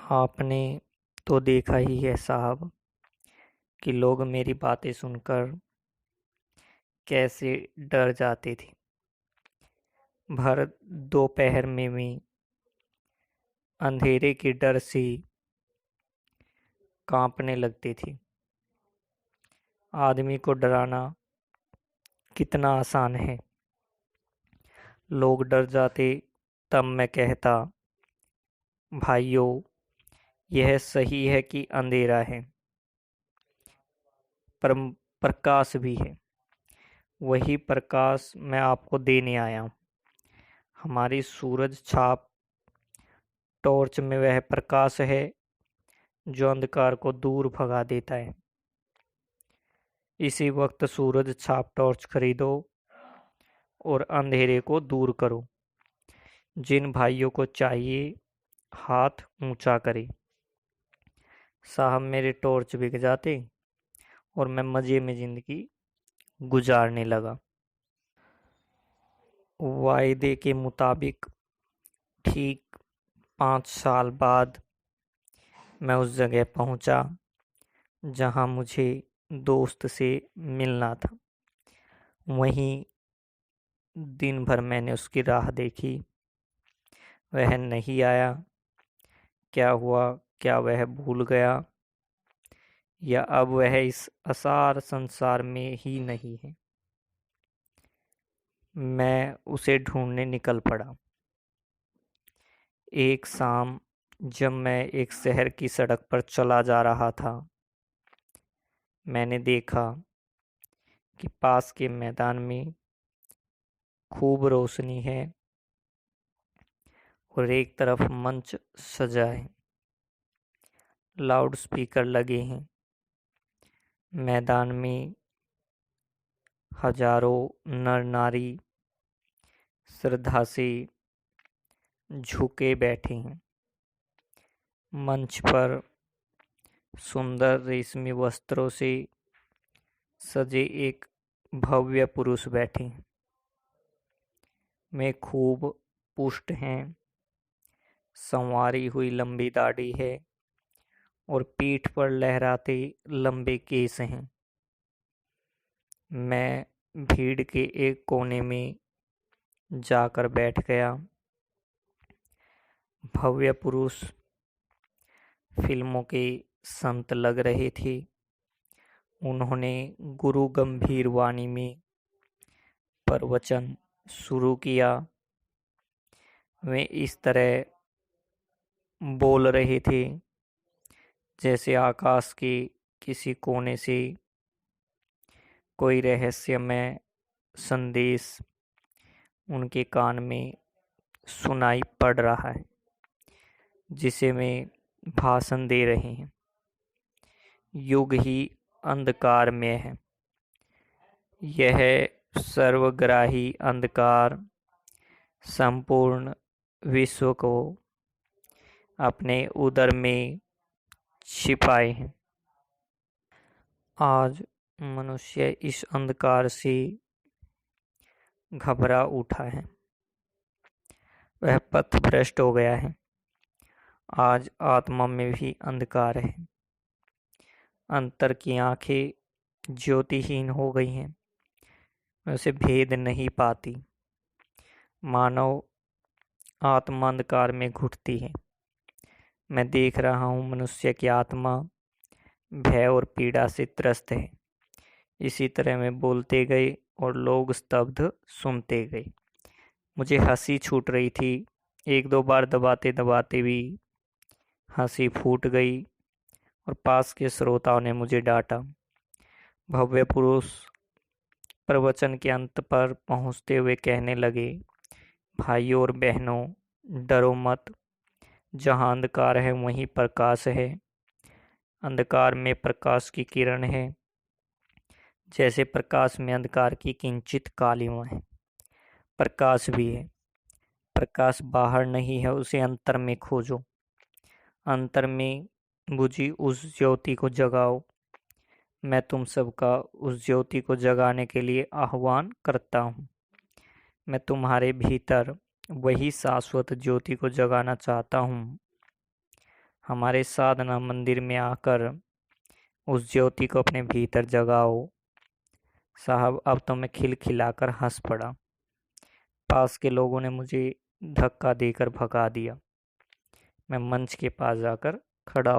आपने तो देखा ही है साहब कि लोग मेरी बातें सुनकर कैसे डर जाते थे। भर दोपहर में भी अंधेरे के डर से कांपने लगते थे। आदमी को डराना कितना आसान है। लोग डर जाते तब मैं कहता, भाइयों, यह सही है कि अंधेरा है, पर प्रकाश भी है। वही प्रकाश मैं आपको देने आया हूं। हमारी सूरज छाप टॉर्च में वह प्रकाश है जो अंधकार को दूर भगा देता है। इसी वक्त सूरज छाप टॉर्च खरीदो और अंधेरे को दूर करो। जिन भाइयों को चाहिए हाथ ऊंचा करे। साहब, मेरे टॉर्च बिक जाते और मैं मजे में जिंदगी गुजारने लगा। वायदे के मुताबिक ठीक 5 साल बाद मैं उस जगह पहुंचा जहां मुझे दोस्त से मिलना था। वहीं दिन भर मैंने उसकी राह देखी। वह नहीं आया। क्या हुआ? क्या वह भूल गया, या अब वह इस असार संसार में ही नहीं है? मैं उसे ढूंढने निकल पड़ा। एक शाम जब मैं एक शहर की सड़क पर चला जा रहा था, मैंने देखा कि पास के मैदान में खूब रोशनी है और एक तरफ मंच सजा है। लाउड स्पीकर लगे हैं। मैदान में हजारों नर नारी श्रद्धा से झुके बैठे हैं। मंच पर सुंदर रेशमी वस्त्रों से सजे एक भव्य पुरुष बैठे हैं। में खूब पुष्ट हैं, संवारी हुई लंबी दाढ़ी है और पीठ पर लहराते लंबे केस हैं। मैं भीड़ के एक कोने में जाकर बैठ गया। भव्य पुरुष फिल्मों के संत लग रहे थे। उन्होंने गुरु गंभीर वाणी में प्रवचन शुरू किया। वे इस तरह बोल रहे थे जैसे आकाश के किसी कोने से कोई रहस्यमय संदेश उनके कान में सुनाई पड़ रहा है, जिसे वे भाषण दे रहे हैं। युग ही अंधकार में है। यह सर्वग्राही अंधकार संपूर्ण विश्व को अपने उदर में छिपाए हैं। आज मनुष्य इस अंधकार से घबरा उठा है। वह पथभ्रष्ट हो गया है। आज आत्मा में भी अंधकार है। अंतर की आंखें ज्योतिहीन हो गई हैं। उसे भेद नहीं पाती। मानव आत्मा अंधकार में घुटती है। मैं देख रहा हूँ मनुष्य की आत्मा भय और पीड़ा से त्रस्त है। इसी तरह मैं बोलते गए और लोग स्तब्ध सुनते गए। मुझे हंसी छूट रही थी। एक दो बार दबाते दबाते भी हंसी फूट गई और पास के श्रोताओं ने मुझे डांटा। भव्य पुरुष प्रवचन के अंत पर पहुंचते हुए कहने लगे, भाइयों और बहनों, डरो मत। जहां अंधकार है वहीं प्रकाश है। अंधकार में प्रकाश की किरण है। जैसे प्रकाश में अंधकार की किंचित कालिमा है, प्रकाश भी है। प्रकाश बाहर नहीं है, उसे अंतर में खोजो। अंतर में बुझी उस ज्योति को जगाओ। मैं तुम सबका उस ज्योति को जगाने के लिए आह्वान करता हूँ। मैं तुम्हारे भीतर वही शाश्वत ज्योति को जगाना चाहता हूँ। हमारे साधना मंदिर में आकर उस ज्योति को अपने भीतर जगाओ। साहब, अब तो मैं खिलखिलाकर हंस पड़ा। पास के लोगों ने मुझे धक्का देकर भगा दिया। मैं मंच के पास जाकर खड़ा